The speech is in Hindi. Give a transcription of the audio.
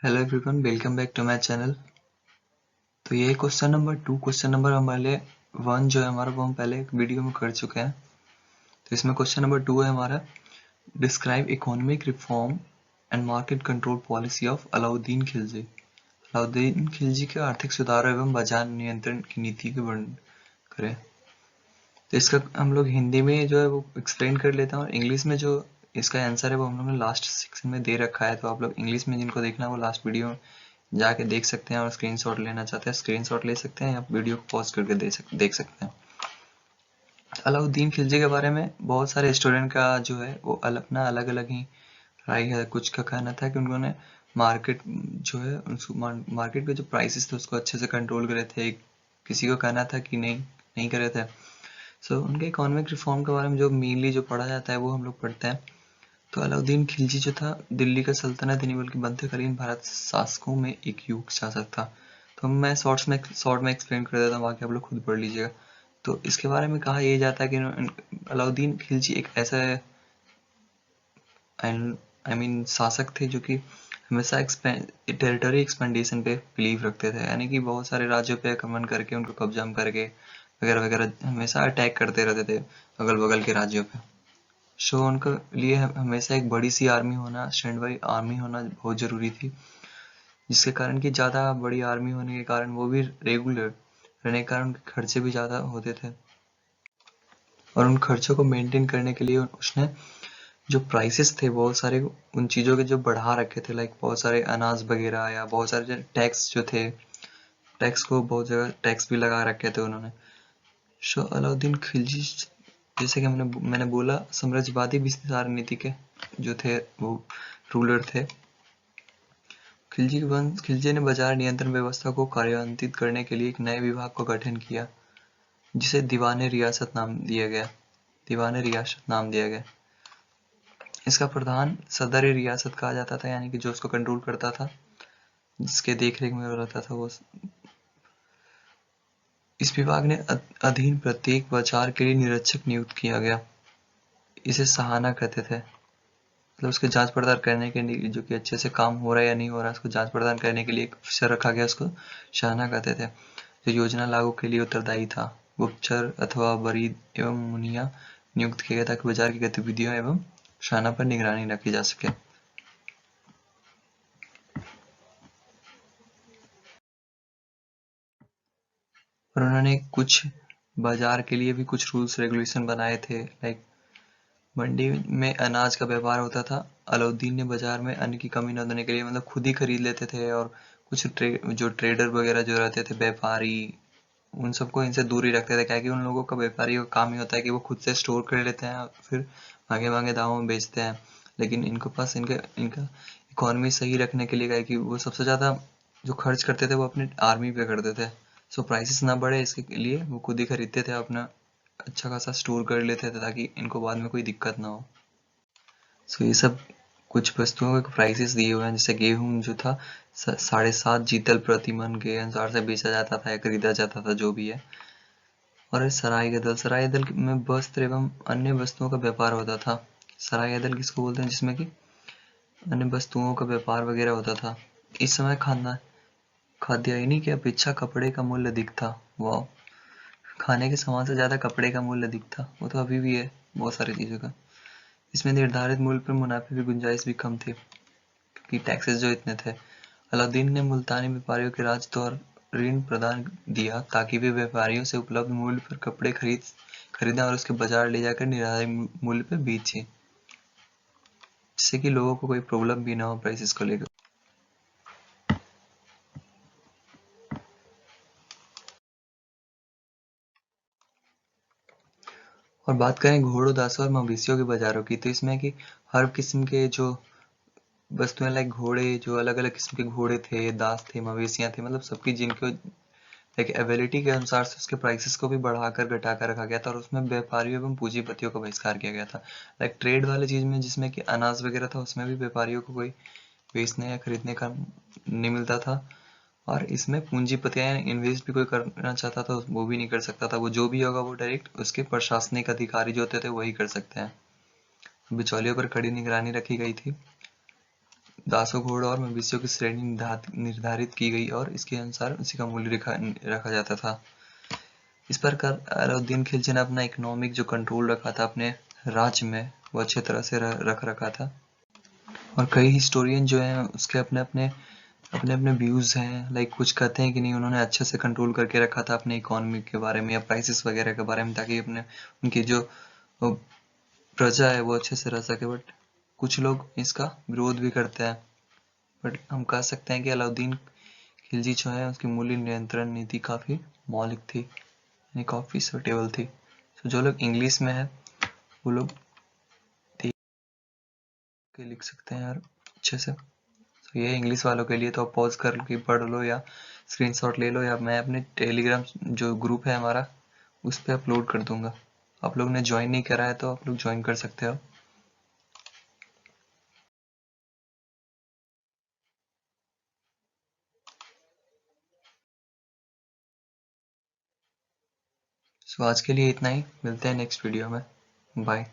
Hello everyone, welcome back to my channel. तो ये क्वेश्चन नंबर 2, क्वेश्चन नंबर हमारे 1 जो है हमारा, वो हम पहले एक वीडियो में कर चुके हैं। तो इसमें क्वेश्चन नंबर 2 है हमारा, describe economic reform and market control policy of Alauddin Khilji. Alauddin Khilji के आर्थिक सुधार एवं बाजार नियंत्रण की नीति के वर्णन करें। तो इसका हम लोग हिंदी में जो है वो एक्सप्लेन कर लेते हैं, और इंग्लिश में जो इसका आंसर है वो हम लोग ने लास्ट सेक्शन में दे रखा है। तो आप लोग इंग्लिश में जिनको देखना है वो लास्ट वीडियो में जाके देख सकते हैं, और स्क्रीनशॉट लेना चाहते हैं स्क्रीनशॉट ले सकते हैं, या वीडियो को पॉज करके देख सकते हैं। अलाउद्दीन खिलजी के बारे में बहुत सारे स्टूडेंट का जो है वो अपना अलग अलग ही राय है। कुछ का कहना था कि उन्होंने मार्केट जो है मार्केट के जो प्राइसेस थे उसको अच्छे से कंट्रोल करे थे। किसी को कहना था कि नहीं करे थे। उनके इकोनॉमिक रिफॉर्म के बारे में जो मेनली जो पढ़ा जाता है वो हम लोग पढ़ते हैं। तो अलाउद्दीन खिलजी जो था, दिल्ली का सल्तनत ही नहीं बल्कि मध्यकालीन भारत शासकों में एक युग शासक था। तो मैं शॉर्ट में एक्सप्लेन कर देता हूँ, बाकी आप लोग खुद पढ़ लीजिएगा। तो इसके बारे में कहा यह जाता है कि अलाउद्दीन खिलजी एक ऐसा शासक थे जो कि हमेशा टेरिटरी एक्सपेंडेशन पे बिलीव रखते थे, यानी कि बहुत सारे राज्यों पे आक्रमण करके उनको कब्जा करके वगैरह वगैरह हमेशा अटैक करते रहते थे अगल बगल के राज्यों पे। उनके लिए हमेशा एक बड़ी सी आर्मी होना, स्टैंड बाई आर्मी होना बहुत ज़रूरी थी, जिसके कारण कि ज़्यादा बड़ी आर्मी होने के कारण वो भी रेगुलर रहने के कारण उनके खर्चे भी ज़्यादा होते थे। और उन खर्चों को मेंटेन करने के लिए उसने जो प्राइसेस थे बहुत सारे उन चीज़ों के जो बढ़ा रखे थे, लाइक बहुत सारे अनाज वगैरह, या बहुत सारे टैक्स जो थे, टैक्स को बहुत जगह टैक्स भी लगा रखे थे उन्होंने। अलाउद्दीन खिलजी जैसे कि मैंने बोला, साम्राज्यवादी विस्तार नीति के जो थे वो रूलर थे। खिलजी ने बाजार नियंत्रण व्यवस्था को कार्यान्वित करने के लिए एक नए विभाग का गठन किया, जिसे दीवाने रियासत नाम दिया गया। इसका प्रधान सदर रियासत कहा जाता था, यानी कि जो उसको कंट्रोल करता था, जिसके देखरेख में रहता था वो। इस विभाग ने अधीन प्रत्येक बाजार के लिए निरीक्षक नियुक्त किया गया। इसे सहाना कहते थे, मतलब उसकी जांच पड़ताल करने के लिए, जो कि अच्छे से काम हो रहा है या नहीं हो रहा है, उसको जांच पड़ताल करने के लिए एक अफसर रखा गया, उसको शाहना कहते थे, जो योजना लागू के लिए उत्तरदायी था। गुप्तचर अथवा वरीद एवं मुनिया नियुक्त किया गया ताकि बाजार की गतिविधियों एवं शाहना पर निगरानी रखी जा सके। और उन्होंने कुछ बाजार के लिए भी कुछ रूल्स रेगुलेशन बनाए थे, लाइक मंडी में अनाज का व्यापार होता था। अलाउद्दीन ने बाजार में अन्न की कमी न होने के लिए मतलब खुद ही खरीद लेते थे, और कुछ जो ट्रेडर वगैरह जो रहते थे, व्यापारी, उन सबको इनसे दूर ही रखते थे, क्या कि उन लोगों का, व्यापारी का काम ही होता है कि वो खुद से स्टोर कर लेते हैं और फिर महंगे महंगे दामों में बेचते हैं। लेकिन इनके पास इनका इकोनॉमी सही रखने के लिए क्या है कि वो सबसे ज़्यादा जो खर्च करते थे वो अपनी आर्मी पे करते थे। प्राइसेस ना बढ़े इसके लिए वो खुद ही खरीदते थे, अपना अच्छा खासा स्टोर कर लेते थे ताकि इनको बाद में कोई दिक्कत ना हो। ये सब कुछ वस्तुओं के प्राइसेस दिए हुए हैं, जैसे गेहूं जो था 7.5 जीतल प्रति मन के अनुसार से बेचा जाता था या खरीदा जाता था, जो भी है। और सराय दल में वस्त्र एवं अन्य वस्तुओं का व्यापार होता था। सराय दल किसको बोलते हैं? जिसमें कि अन्य वस्तुओं का व्यापार वगैरह होता था। इस समय खाद्यान्नी की अपेक्षा कपड़े का मूल्य अधिक था। वाह, खाने के सामान से ज्यादा कपड़े का मूल्य अधिक था। वो तो अभी भी है बहुत सारी चीजों का। इसमें निर्धारित मूल्य पर मुनाफे की गुंजाइश भी कम थी, क्योंकि टैक्सेस जो इतने थे। अलाउद्दीन ने मुल्तानी व्यापारियों के राजद्वार ऋण प्रदान दिया ताकि वे व्यापारियों से उपलब्ध मूल्य पर कपड़े खरीदें और उसके बाजार ले जाकर निर्धारित मूल्य पर बेचें, जिससे कि लोगों को कोई प्रॉब्लम भी ना हो प्राइसेस को लेकर। और बात करें घोड़ों, दासों और मवेशियों के बाजारों की, तो इसमें कि हर किस्म के जो वस्तुएं, लाइक घोड़े, जो अलग अलग किस्म के घोड़े थे, दास थे, मवेशियां थे, मतलब सबकी जिनको लाइक एबिलिटी के अनुसार से उसके प्राइसेस को भी बढ़ाकर घटाकर रखा गया था, और उसमें व्यापारियों एवं पूंजीपतियों का बहिष्कार किया गया था। लाइक ट्रेड वाले चीज में, जिसमें कि अनाज वगैरह था, उसमें भी व्यापारियों को कोई बेचने या खरीदने का नहीं मिलता था। और इसमें पूंजीपतियां इन्वेस्ट भी कोई करना चाहता था वो भी नहीं कर सकता था। वो जो भी होगा वो डायरेक्ट उसके प्रशासनिक अधिकारी जो होते थे वही कर सकते हैं। बिचौलियों पर कड़ी निगरानी रखी गई थी। दासों घोड़ और मवेशियों की श्रेणी निर्धारित की गई और इसके अनुसार उसी का मूल्य रखा जाता था। इस प्रकार अलाउद्दीन खिलजी ने अपना इकोनॉमिक जो कंट्रोल रखा था अपने राज्य में, वो अच्छे तरह से रख रखा था। और कई हिस्टोरियन जो हैं उसके अपने अपने व्यूज़ हैं। लाइक कुछ कहते हैं कि नहीं, उन्होंने अच्छे से कंट्रोल करके रखा था अपने इकोनॉमी के बारे में या प्राइसेस वगैरह के बारे में, ताकि अपने उनकी जो प्रजा है वो अच्छे से रह सके। बट कुछ लोग इसका विरोध भी करते हैं। बट हम कह सकते हैं कि अलाउद्दीन खिलजी जो है उसकी मूल्य नियंत्रण नीति काफ़ी मौलिक थी, यानी काफ़ी सुटेबल थी। तो जो लोग इंग्लिश में है वो लोग देख के लिख सकते हैं यार अच्छे से। तो ये इंग्लिश वालों के लिए तो आप पॉज कर के पढ़ लो या स्क्रीनशॉट ले लो, या मैं अपने टेलीग्राम जो ग्रुप है हमारा उस पर अपलोड कर दूंगा। आप लोग ने ज्वाइन नहीं करा है तो आप लोग ज्वाइन कर सकते हो। सो आज के लिए इतना ही, मिलते हैं नेक्स्ट वीडियो में। बाय।